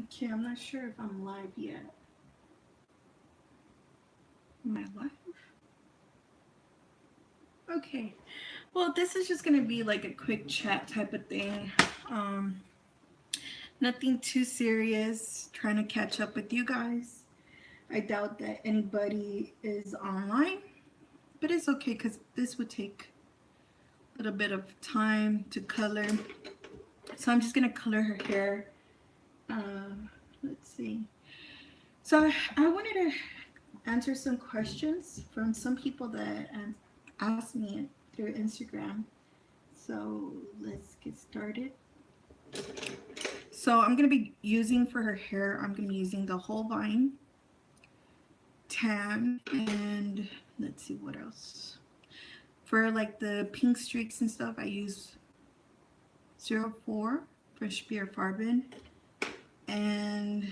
Okay, I'm not sure if I'm live yet. Am I live? Okay. Well, this is just gonna be like a quick chat type of thing. Um, Nothing too serious. Trying to catch up with you guys. I doubt that anybody is online, but it's okay because this would take a little bit of time to color. So I'm just gonna color her hair. Let's see. So I wanted to answer some questions from some people that asked me through Instagram. So let's get started. So I'm going to be using for her hair, I'm going to be using the whole vine tan, and let's see what else. For like the pink streaks and stuff, I use 04 Fresh Beer Farben. And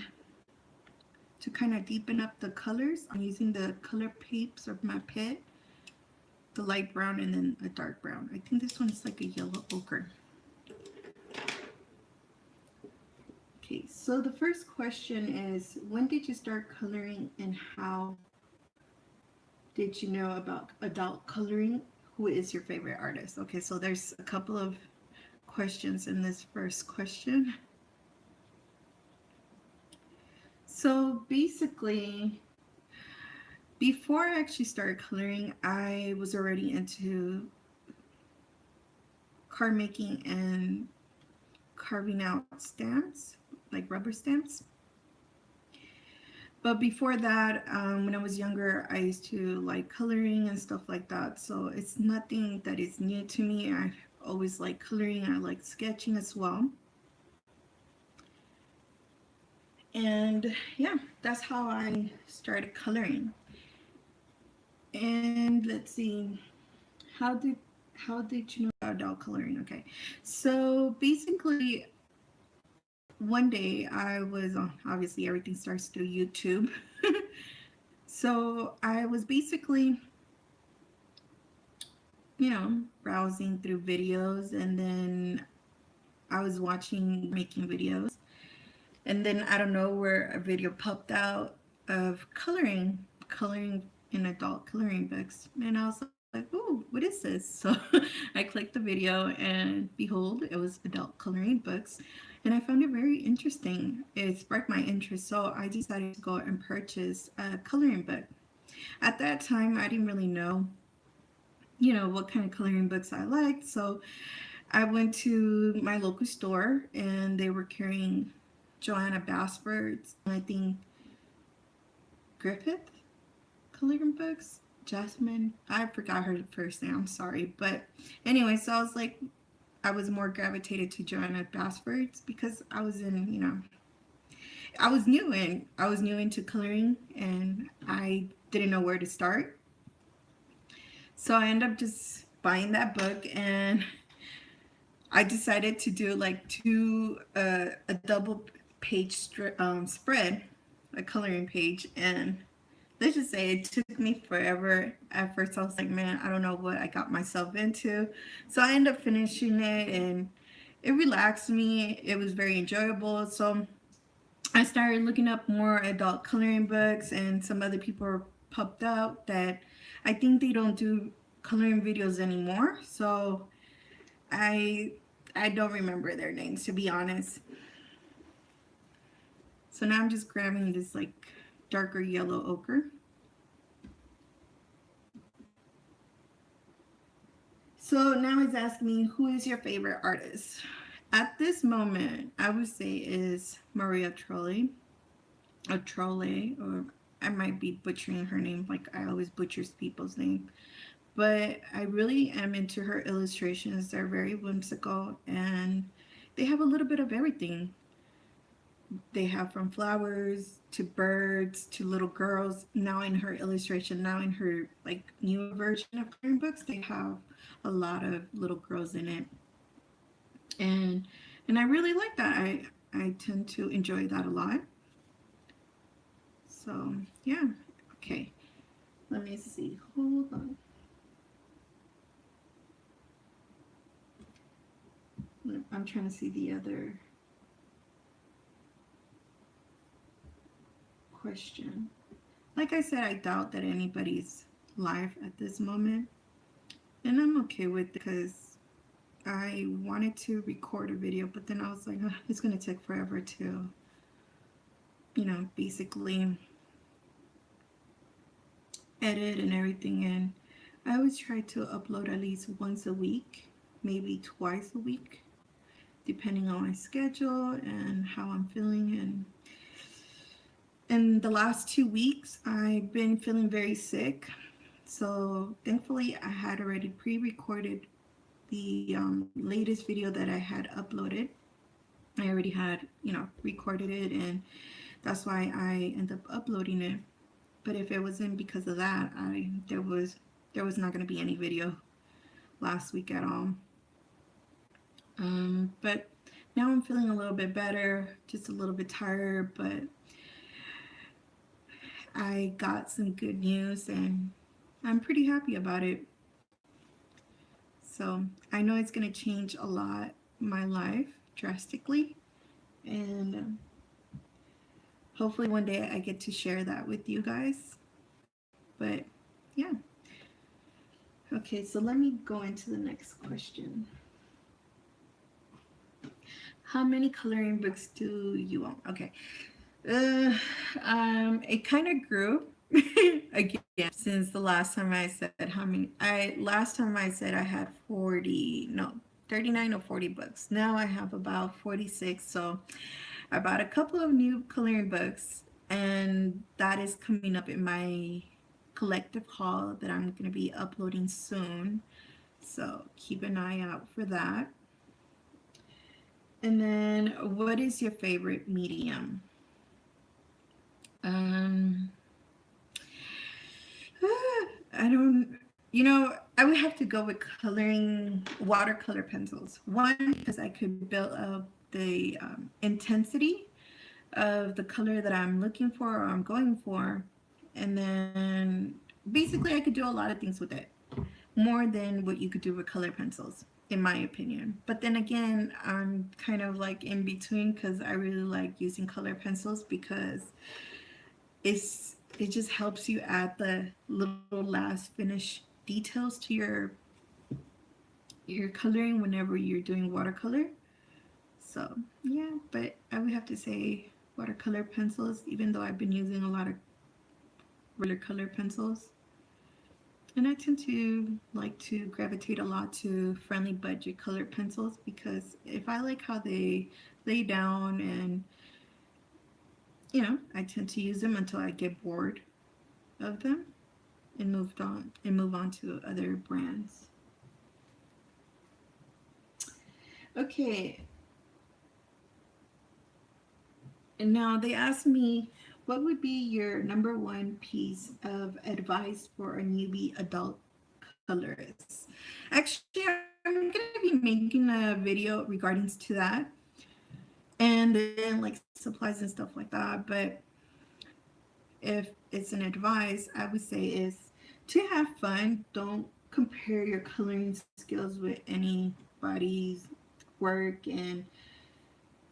to kind of deepen up the colors, I'm using the color papes of my pet, the light brown and then a dark brown. I think this one's like a yellow ochre. Okay, so the first question is, when did you start coloring and how did you know about adult coloring? Who is your favorite artist? Okay, so there's a couple of questions in this first question. So basically, before I actually started coloring, I was already into card making and carving out stamps, like rubber stamps. But before that, when I was younger, I used to like coloring and stuff like that. So it's nothing that is new to me. I always like coloring. I like sketching as well. And yeah, that's how I started coloring. And let's see, how did how did you know about adult coloring? Okay, so basically, one day I was on, obviously everything starts through YouTube. So I was basically, browsing through videos, and then I was watching making videos, and then I don't know where a video popped out of coloring in adult coloring books, and I was like, "Ooh, what is this?" So I clicked the video, and behold, it was adult coloring books, and I found it very interesting. It sparked my interest, so I decided to go and purchase a coloring book. At that time, I didn't really know, what kind of coloring books I liked. So I went to my local store and they were carrying Joanna Basford's, I think, Griffith coloring books. Jasmine, I forgot her first name, I'm sorry. But anyway, so I was like, I was more gravitated to Joanna Basford's because I was in, I was new into coloring and I didn't know where to start. So I ended up just buying that book, and I decided to do like a double page spread, a coloring page, and let's just say it took me forever. At first, I was like, man, I don't know what I got myself into. So I ended up finishing it, and it relaxed me. It was very enjoyable. So I started looking up more adult coloring books, and some other people popped out that I think they don't do coloring videos anymore. So I I don't remember their names, to be honest. So now I'm just grabbing this like darker yellow ochre. So now it's asking me, who is your favorite artist? At this moment, I would say is Maria Trolley, or Trolley, or I might be butchering her name, like I always butchers people's name. But I really am into her illustrations. They're very whimsical and they have a little bit of everything. They have from flowers to birds to little girls. Now in her illustration, now in her like newer version of coloring books, they have a lot of little girls in it, and I really like that. I tend to enjoy that a lot. So yeah, okay. Let me see. Hold on. I'm trying to see the other. question. Like I said, I doubt that anybody's live at this moment. And I'm okay with it because I wanted to record a video, but then I was like, "Ugh, it's going to take forever to, basically edit and everything." And I always try to upload at least once a week, maybe twice a week, depending on my schedule and how I'm feeling. And in the last 2 weeks, I've been feeling very sick. So thankfully, I had already pre-recorded the latest video that I had uploaded. I already had, recorded it, and that's why I end up uploading it. But if it wasn't because of that, there was not going to be any video last week at all. But now I'm feeling a little bit better, just a little bit tired, but I got some good news and I'm pretty happy about it. So I know it's going to change a lot my life drastically, and hopefully one day I get to share that with you guys. But yeah. Okay, so let me go into the next question. How many coloring books do you own? Okay. It kind of grew again since the last time I said how many. Last time I said I had 40, no, 39 or 40 books. Now I have about 46. So I bought a couple of new coloring books, and that is coming up in my collective haul that I'm going to be uploading soon. So keep an eye out for that. And then, what is your favorite medium? Um, I don't, I would have to go with coloring watercolor pencils. One, because I could build up the intensity of the color that I'm looking for or I'm going for. And then basically I could do a lot of things with it, more than what you could do with color pencils, in my opinion. But then again, I'm kind of like in between because I really like using color pencils because it just helps you add the little last finish details to your coloring whenever you're doing watercolor. So yeah, but I would have to say watercolor pencils, even though I've been using a lot of regular color pencils. And I tend to like to gravitate a lot to friendly budget color pencils because if I like how they lay down, and I tend to use them until I get bored of them and move on to other brands. Okay. And now they asked me, what would be your number one piece of advice for a newbie adult colorist? Actually, I'm going to be making a video regarding to that, and then like supplies and stuff like that. But if it's an advice, I would say is to have fun. Don't compare your coloring skills with anybody's work, and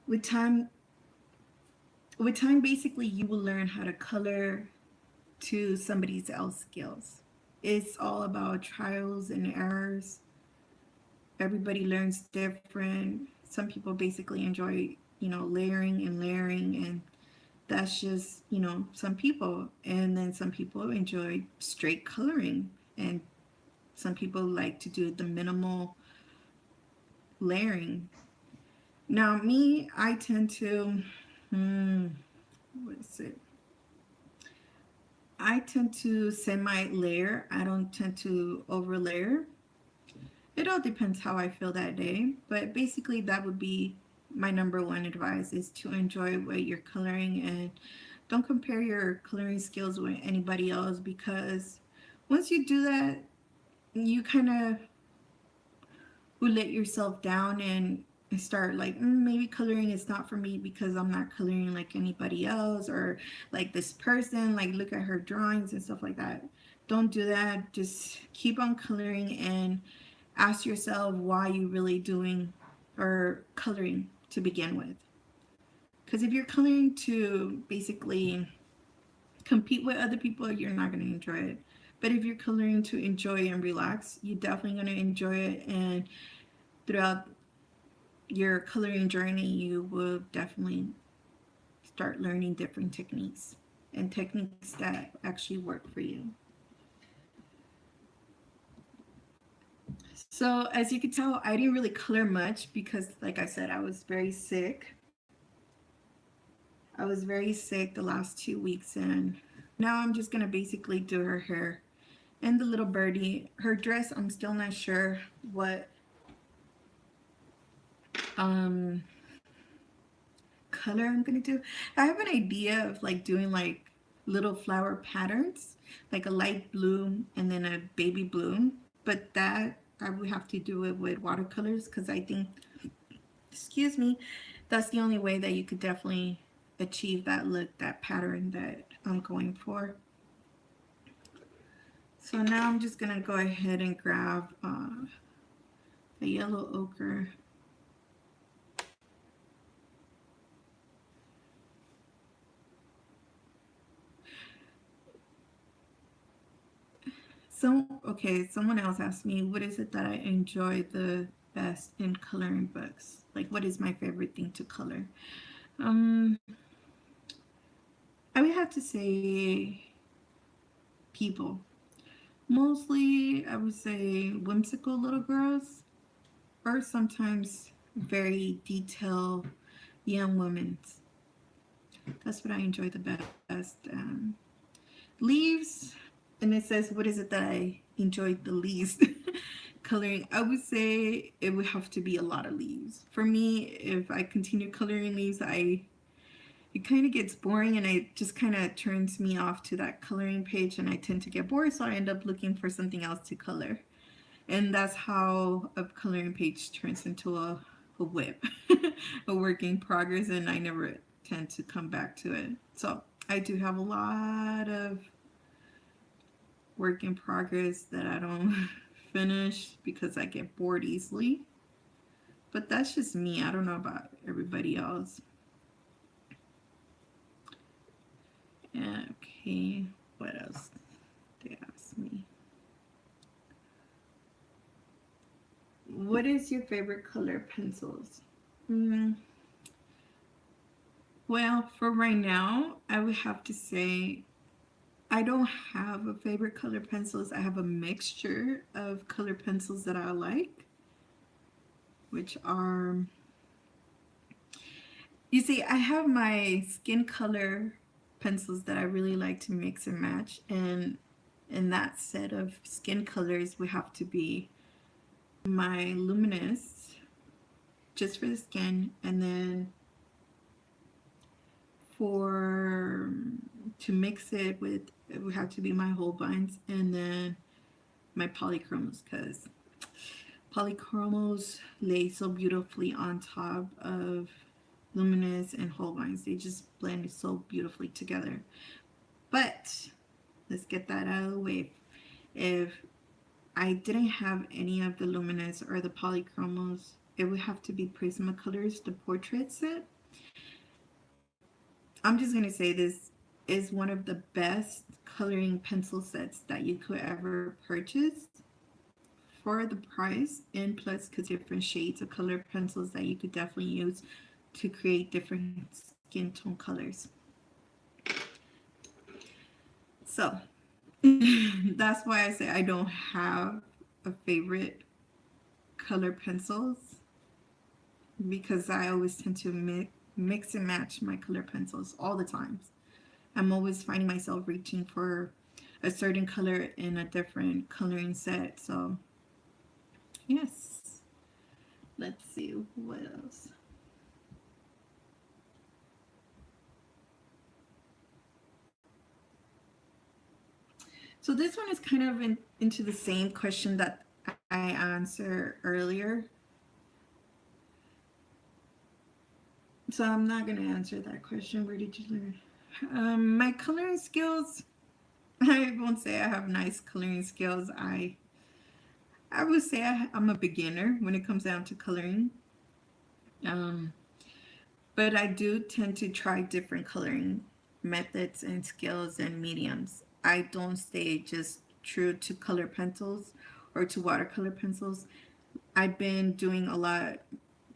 with time basically you will learn how to color to somebody else's skills. It's all about trials and errors. Everybody learns different. Some people basically enjoy layering and layering, and that's just some people. And then some people enjoy straight coloring, and some people like to do the minimal layering. Now me, I tend to what is it? I tend to semi layer. I don't tend to over layer. It all depends how I feel that day, but basically that would be my number one advice, is to enjoy what you're coloring, and don't compare your coloring skills with anybody else, because once you do that, you kind of will let yourself down and start like, maybe coloring is not for me because I'm not coloring like anybody else, or like this person, like look at her drawings and stuff like that. Don't do that. Just keep on coloring and ask yourself why you really doing or coloring to begin with. Because if you're coloring to basically compete with other people, you're not going to enjoy it. But if you're coloring to enjoy and relax, you're definitely going to enjoy it. And throughout your coloring journey, you will definitely start learning different techniques and techniques that actually work for you. So, as you can tell, I didn't really color much because, like I said, I was very sick. I was very sick the last 2 weeks, and now I'm just gonna basically do her hair and the little birdie. Her dress, I'm still not sure what um color I'm gonna do. I have an idea of like doing like little flower patterns, like a light blue and then a baby blue. But that I would have to do it with watercolors because I think, excuse me, that's the only way that you could definitely achieve that look, that pattern that I'm going for. So now I'm just gonna go ahead and grab the yellow ochre. So, okay, someone else asked me, what is it that I enjoy the best in coloring books? Like, what is my favorite thing to color? Um, I would have to say people. Mostly, I would say whimsical little girls, or sometimes very detailed young women. That's what I enjoy the best. Leaves, and it says, what is it that I enjoyed the least coloring? I would say it would have to be a lot of leaves. For me, if I continue coloring leaves, it kind of gets boring and it just kind of turns me off to that coloring page and I tend to get bored, so I end up looking for something else to color. And that's how a coloring page turns into a whip, a work in progress, and I never tend to come back to it. So I do have a lot of work in progress that I don't finish because I get bored easily. But that's just me. I don't know about everybody else. Okay, what else? They asked me. What is your favorite color pencils? Mm, well, for right now, I would have to say I don't have a favorite color pencils. I have a mixture of color pencils that I like, which are, you see, I have my skin color pencils that I really like to mix and match, and in that set of skin colors would have to be my luminous just for the skin, and then for to mix it with, it would have to be my Holbeins, and then my polychromos, because polychromos lay so beautifully on top of luminous and Holbeins. They just blend so beautifully together. But let's get that out of the way. If I didn't have any of the luminous or the polychromos, it would have to be Prismacolors, the portrait set. I'm just going to say this is one of the best coloring pencil sets that you could ever purchase for the price, and plus because different shades of color pencils that you could definitely use to create different skin tone colors. So that's why I say I don't have a favorite color pencils, because I always tend to mix and match my color pencils all the times. I'm always finding myself reaching for a certain color in a different coloring set. So, yes. Let's see what else. So this one is kind of into the same question that I answered earlier. So I'm not going to answer that question. Where did you learn? My coloring skills, I won't say I have nice coloring skills. I would say I'm a beginner when it comes down to coloring. Um, but I do tend to try different coloring. methods and skills and mediums. I don't stay just true to color pencils or to watercolor pencils. I've been doing a lot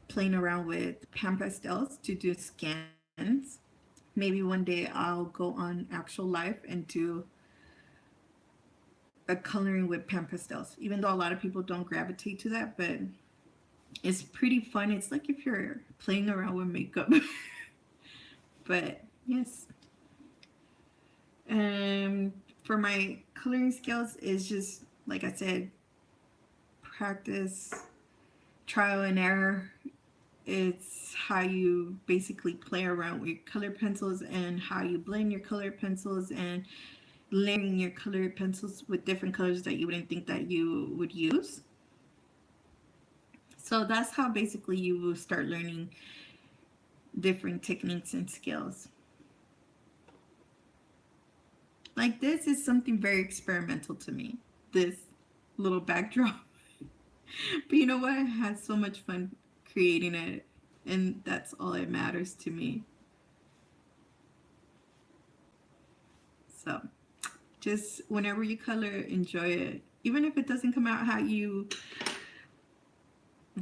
playing around with pan pastels to do scans. Maybe one day I'll go on actual live and do a coloring with pan pastels, even though a lot of people don't gravitate to that, but it's pretty fun. It's like if you're playing around with makeup. But yes. And for my coloring skills is just like I said, practice, trial and error. It's how you basically play around with your color pencils and how you blend your color pencils and layering your colored pencils with different colors that you wouldn't think that you would use. So that's how basically you will start learning different techniques and skills. Like this is something very experimental to me, this little backdrop. But you know what? I had so much fun creating it, and that's all that matters to me. So just whenever you color, enjoy it. Even if it doesn't come out how you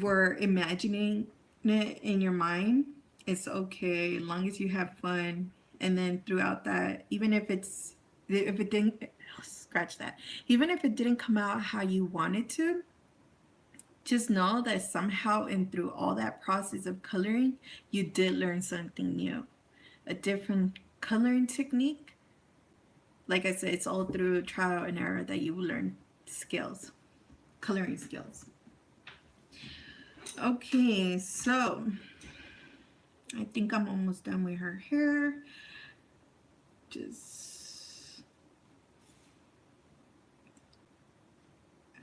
were imagining it in your mind, it's okay as long as you have fun. And then throughout that, even if it didn't scratch that, even if it didn't come out how you wanted to, just know that somehow and through all that process of coloring, you did learn something new, a different coloring technique. Like I said, it's all through trial and error that you will learn skills, coloring skills. Okay, so I think I'm almost done with her hair. Just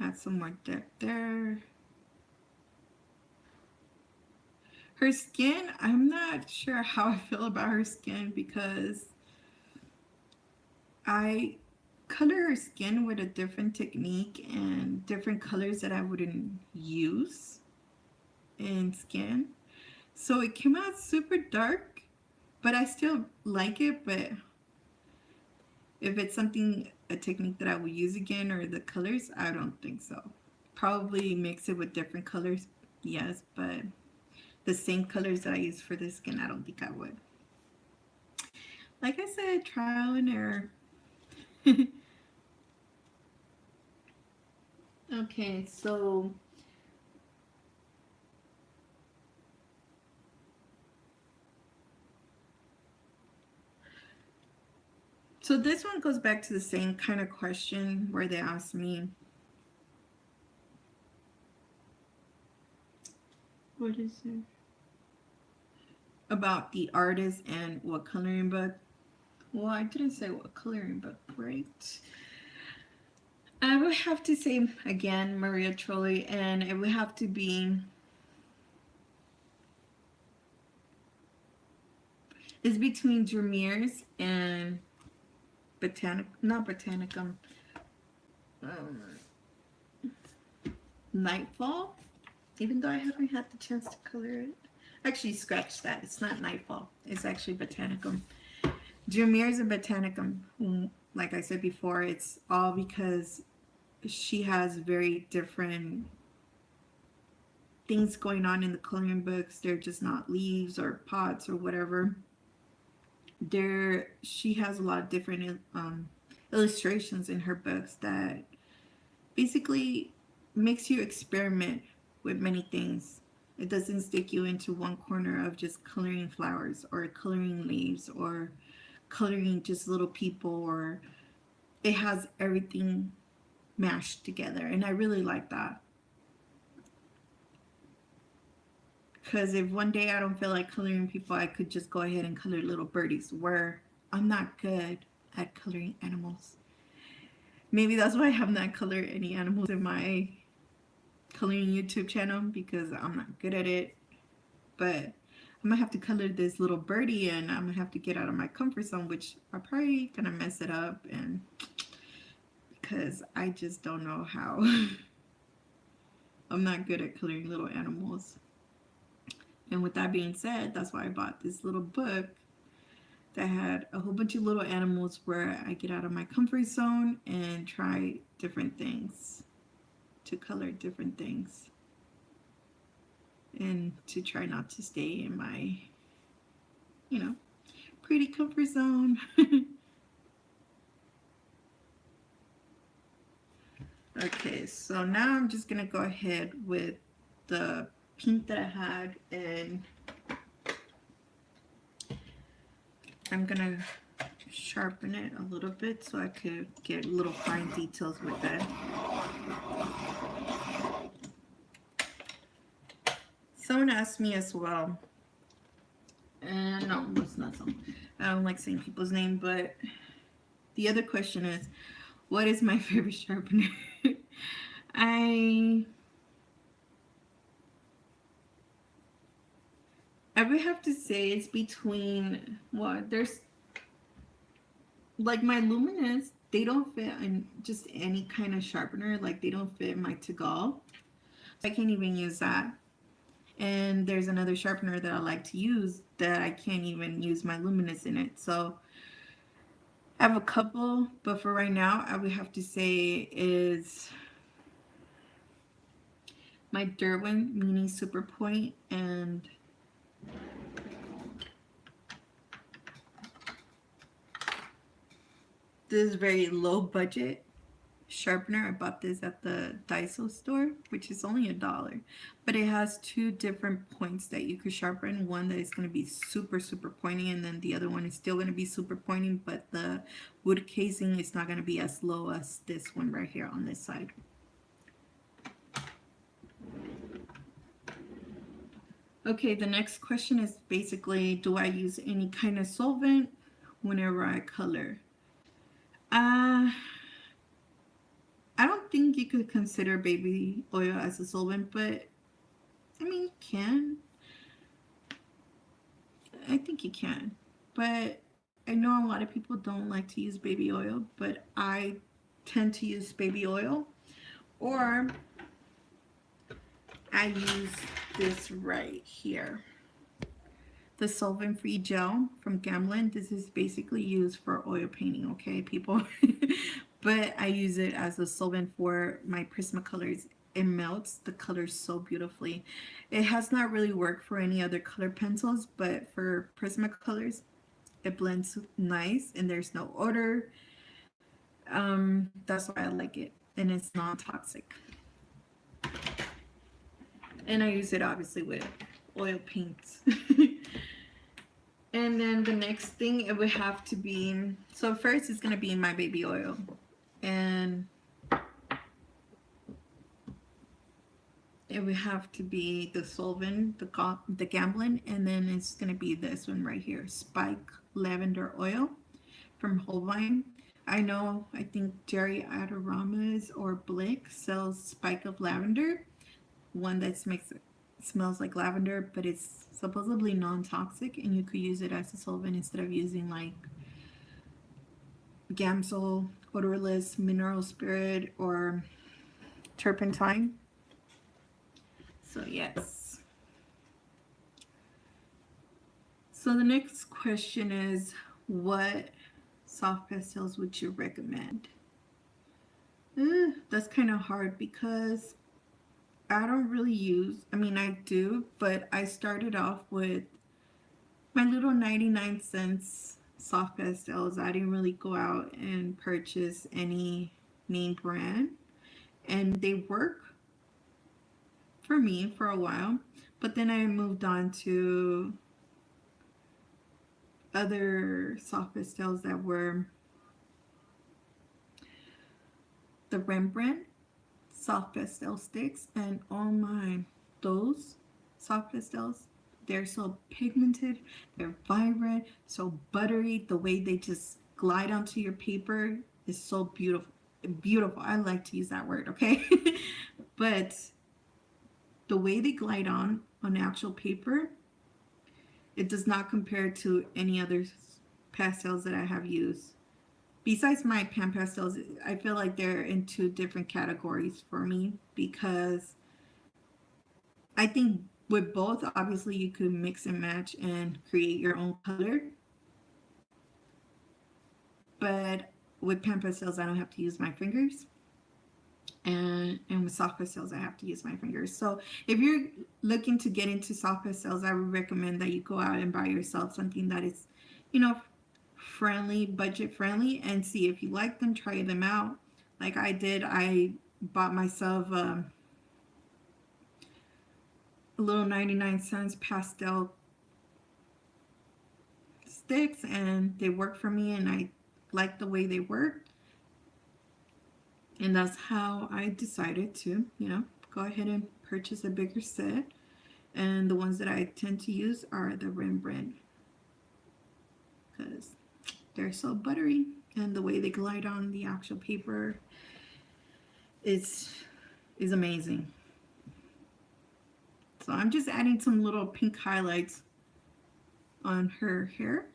add some more depth there. Her skin, I'm not sure how I feel about her skin because I color her skin with a different technique and different colors that I wouldn't use in skin. So it came out super dark, but I still like it. But if it's something, a technique that I would use again or the colors, I don't think so. Probably mix it with different colors, yes, but the same colors that I use for the skin, I don't think I would. Like I said, trial and error. Okay, so this one goes back to the same kind of question where they asked me, what is it? About the artist and what coloring book. Well, I didn't say what coloring book, right? I would have to say again Maria Trolli, and it would have to be. It's between Vermeer's and not Botanicum, um, Nightfall. Even though I haven't had the chance to color it. Actually, scratch that. It's not Nightfall. It's actually Botanicum. Vermeer's and Botanicum. Like I said before, it's all because she has very different things going on in the coloring books. They're just not leaves or pots or whatever. She has a lot of different illustrations in her books that basically makes you experiment with many things. It doesn't stick you into one corner of just coloring flowers or coloring leaves or coloring just little people, or it has everything mashed together, and I really like that. Because if one day I don't feel like coloring people, I could just go ahead and color little birdies, where I'm not good at coloring animals. Maybe that's why I have not colored any animals in my coloring YouTube channel, because I'm not good at it. But I'm gonna have to color this little birdie, and I'm gonna have to get out of my comfort zone, which I'm probably gonna mess it up, and because I just don't know how. I'm not good at coloring little animals. And with that being said, that's why I bought this little book that had a whole bunch of little animals where I get out of my comfort zone and try different things, to color different things, and to try not to stay in my, you know, pretty comfort zone. Okay, so now I'm just gonna go ahead with the pink that I had, and I'm gonna sharpen it a little bit so I could get little fine details with that. Someone asked me as well, and no, it's not someone. I don't like saying people's name, but the other question is, what is my favorite sharpener? I I would have to say it's between, well, there's like my luminous, they don't fit in just any kind of sharpener. Like they don't fit my Tagal. I can't even use that. And there's another sharpener that I like to use that I can't even use my luminous in it. So I have a couple, but for right now, I would have to say is my Derwent Mini Super Point, and this is very low budget sharpener. I bought this at the Daiso store, which is only $1, but it has two different points that you could sharpen. One that is going to be super super pointy, and then the other one is still going to be super pointy, but the wood casing is not going to be as low as this one right here on this side. Okay, the next question is basically, do I use any kind of solvent whenever I color? I don't think you could consider baby oil as a solvent, but I mean, you can. I think you can. But I know a lot of people don't like to use baby oil, but I tend to use baby oil, or I use this right here, the solvent-free gel from Gamblin. This is basically used for oil painting, okay, people? But I use it as a solvent for my Prismacolors. It melts the colors so beautifully. It has not really worked for any other color pencils, but for Prismacolors, it blends nice and there's no odor. That's why I like it, and it's non-toxic. And I use it obviously with oil paints. And then the next thing, it would have to be, so first it's going to be my baby oil, and it would have to be the solvent, the Gamblin, and then it's going to be this one right here, Spike Lavender Oil from Holbein. I think Jerry Adoramas or Blick sells Spike of Lavender, one that smells like lavender, but it's supposedly non-toxic, and you could use it as a solvent instead of using like Gamsol, odorless mineral spirit, or turpentine. So yes. So the next question is, what soft pastels would you recommend? That's kind of hard because I don't really use, I mean, I do, but I started off with my little 99 cents soft pastels. I didn't really go out and purchase any name brand, and they work for me for a while, but then I moved on to other soft pastels that were the Rembrandt soft pastel sticks, and oh my, those soft pastels, they're so pigmented, they're vibrant, so buttery. The way they just glide onto your paper is so beautiful. Beautiful. I like to use that word, okay? But the way they glide on actual paper, it does not compare to any other pastels that I have used. Besides my pan pastels, I feel like they're in two different categories for me, because I think with both, obviously you could mix and match and create your own color. but with pen pastels, I don't have to use my fingers. And with soft pastels, I have to use my fingers. So if you're looking to get into soft pastels, I would recommend that you go out and buy yourself something that is, you know, friendly, budget friendly, and see if you like them, try them out. Like I did, I bought myself a little 99 cents pastel sticks, and they work for me, and I like the way they work. And that's how I decided to, go ahead and purchase a bigger set. And the ones that I tend to use are the Rembrandt because they're so buttery, and the way they glide on the actual paper is amazing. So I'm just adding some little pink highlights on her hair.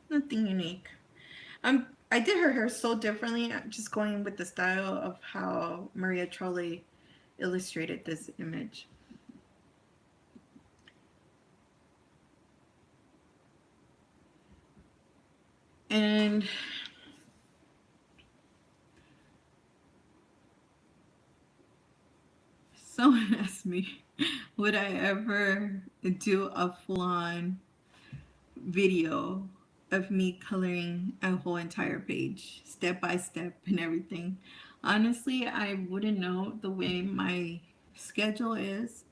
Nothing unique. I did her hair so differently. I'm just going with the style of how Maria Trolle illustrated this image. And someone asked me, would I ever do a full-on video of me coloring a whole entire page, step by step and everything? Honestly, I wouldn't know the way my schedule is.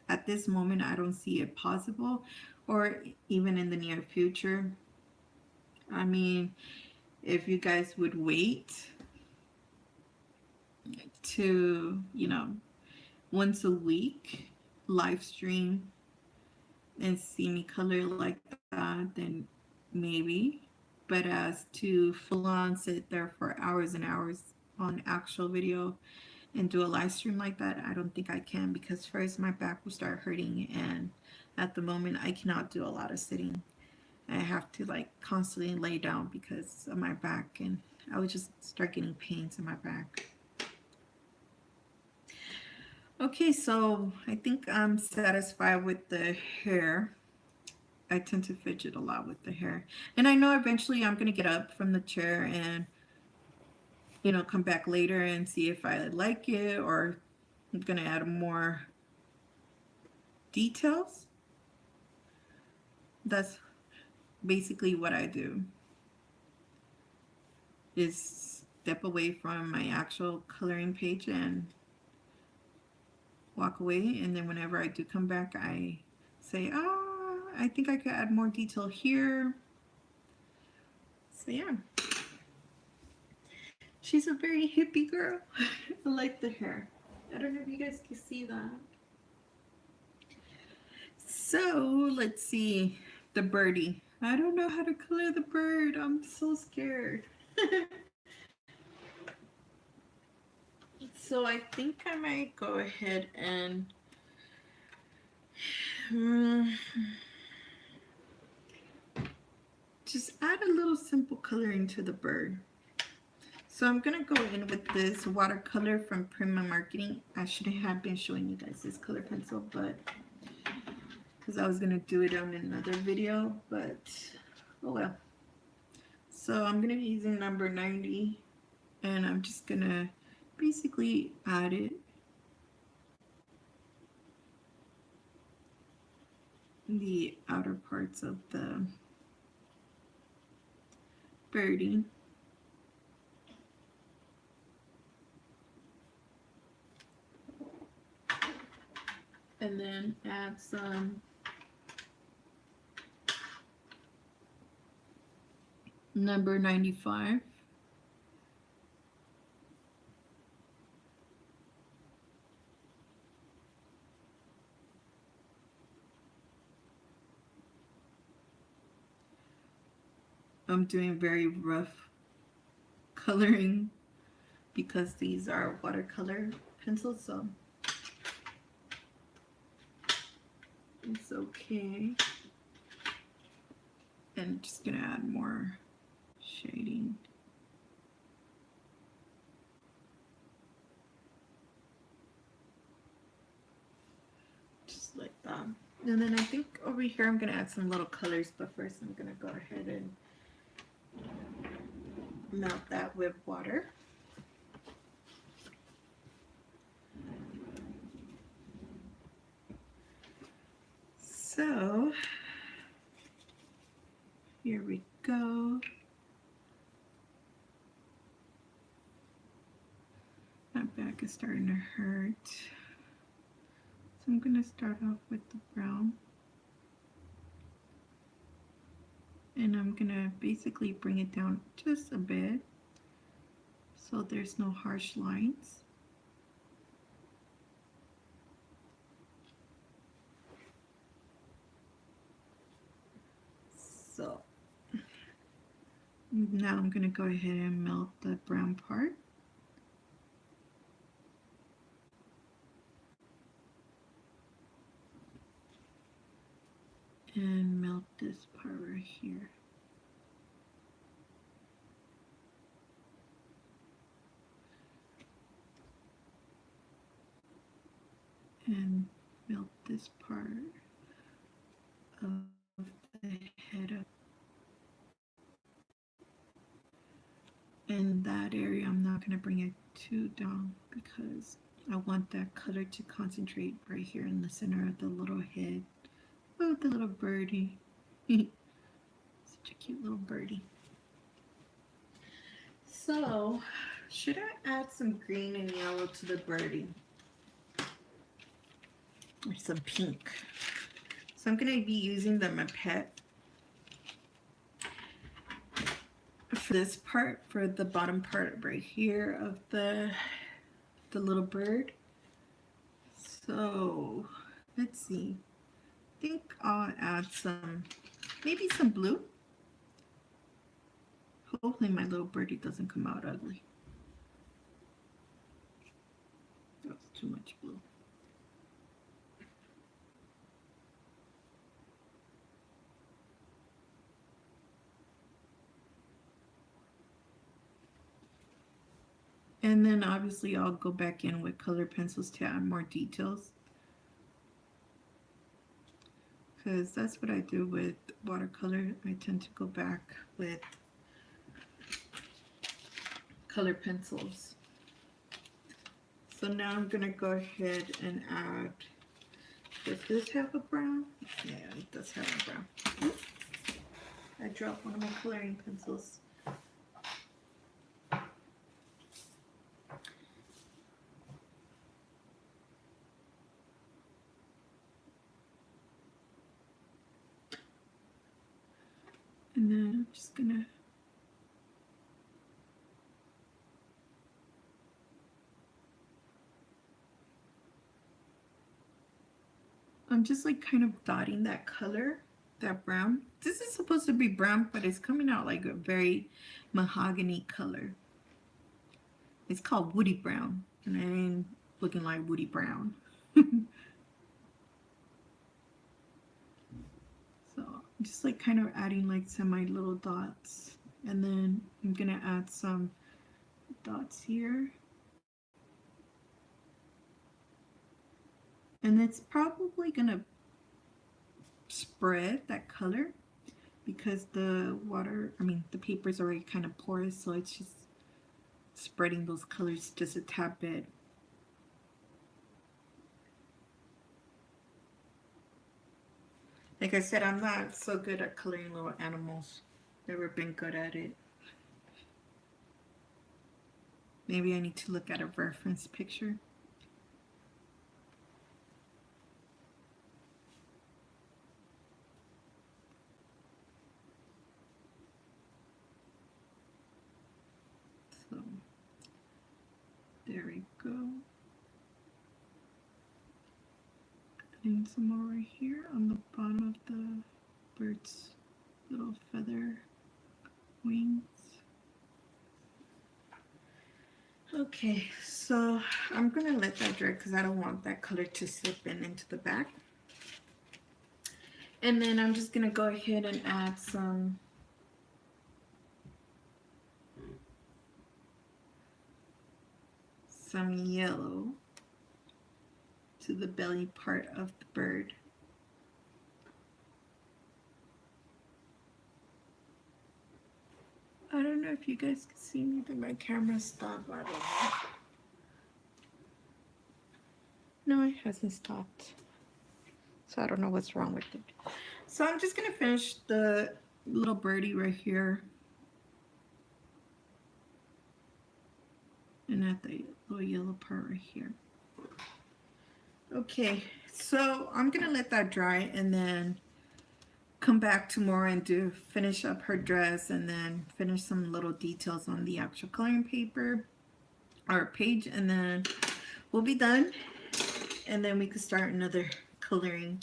At this moment, I don't see it possible, or even in the near future. I mean, if you guys would wait to, once a week live stream and see me color like that, then maybe. But as to full on sit there for hours and hours on actual video and do a live stream like that, I don't think I can, because first my back will start hurting, and at the moment I cannot do a lot of sitting. I have to like constantly lay down because of my back, and I would just start getting pains in my back. Okay, so I think I'm satisfied with the hair. I tend to fidget a lot with the hair. And I know eventually I'm going to get up from the chair and, come back later and see if I like it, or I'm going to add more details. That's basically what I do, is step away from my actual coloring page and walk away. And then whenever I do come back, I say, I think I could add more detail here. So yeah, she's a very hippie girl. I like the hair. I don't know if you guys can see that. So let's see, the birdie. I don't know how to color the bird. I'm so scared. So I think I might go ahead and just add a little simple coloring to the bird. So I'm going to go in with this watercolor from Prima Marketing. I shouldn't have been showing you guys this color pencil, but because I was going to do it on another video, but oh well. So I'm going to be using number 90, and I'm just going to basically add it in the outer parts of the birdie. And then add some number 95. I'm doing very rough coloring because these are watercolor pencils, so it's okay. And I'm just gonna add more shading. Just like that. And then I think over here I'm gonna add some little colors, but first I'm gonna go ahead and melt that with water. So here we go. My back is starting to hurt. So I'm going to start off with the brown. And I'm going to basically bring it down just a bit so there's no harsh lines. So now I'm going to go ahead and melt the brown part. And melt this part right here. And melt this part of the head up. In that area, I'm not going to bring it too down because I want that color to concentrate right here in the center of the little head. Oh, the little birdie. Such a cute little birdie. So, should I add some green and yellow to the birdie? Or some pink? So I'm going to be using the Mapette for this part, for the bottom part right here of the little bird. So, let's see. I think I'll add maybe some blue. Hopefully my little birdie doesn't come out ugly. That's too much blue. And then obviously I'll go back in with colored pencils to add more details. Because that's what I do with watercolor. I tend to go back with colored pencils. So now I'm going to go ahead and add, does this have a brown? Yeah, it does have a brown. Oops. I dropped one of my coloring pencils. And then I'm just gonna like kind of dotting that color, that brown. This is supposed to be brown, but it's coming out like a very mahogany color. It's called Woody Brown, and I ain't looking like Woody Brown. So I'm just like kind of adding like semi little dots, and then I'm gonna add some dots here. And it's probably gonna spread that color because the paper is already kind of porous, so it's just spreading those colors just a tad bit. Like I said, I'm not so good at coloring little animals. Never been good at it. Maybe I need to look at a reference picture. So there we go. Adding some more right here on the bottom of the bird's little feather wings. Okay, so I'm gonna let that dry because I don't want that color to slip into the back. And then I'm just gonna go ahead and add some yellow to the belly part of the bird. I don't know if you guys can see me, but my camera stopped. I don't know. No, it hasn't stopped. So I don't know what's wrong with it. So I'm just going to finish the little birdie right here. And at the little yellow part right here. Okay, so I'm going to let that dry and then come back tomorrow and finish up her dress and then finish some little details on the actual coloring paper or page, and then we'll be done, and then we can start another coloring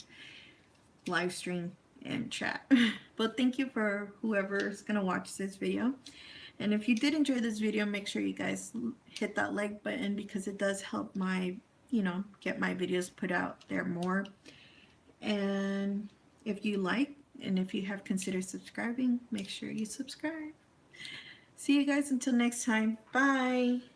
live stream and chat. But thank you for whoever's gonna watch this video, and if you did enjoy this video, make sure you guys hit that like button because it does help my get my videos put out there more. And if you like and if you have considered subscribing, make sure you subscribe. See you guys until next time. Bye.